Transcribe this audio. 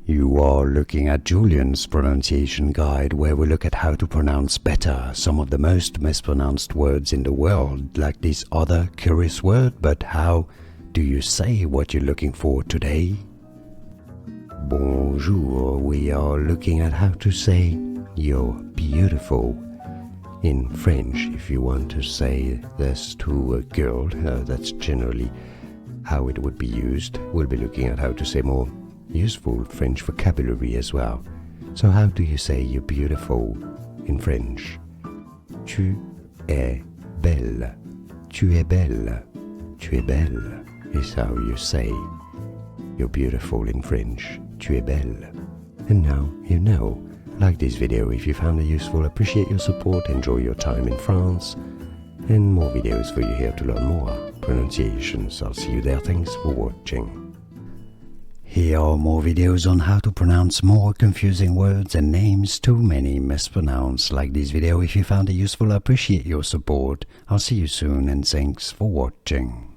You are looking at Julian's pronunciation guide, where we look at how to pronounce better some of the most mispronounced words in the world, like this other curious word. But how do you say what you're looking for today? Bonjour, we are looking at how to say you're beautiful in French. If you want to say this to a girl, that's generally how it would be used. We'll be looking at how to say more useful French vocabulary as well. So how do you say you're beautiful in French? Tu es belle. Tu es belle. Tu es belle is how you say you're beautiful in French. Tu es belle. And now you know. Like this video if you found it useful, appreciate your support, enjoy your time in France, and more videos for you here to learn more pronunciations. I'll see you there. Thanks for watching. Here are more videos on how to pronounce more confusing words and names too many mispronounced. Like this video if you found it useful, I appreciate your support. I'll see you soon and thanks for watching.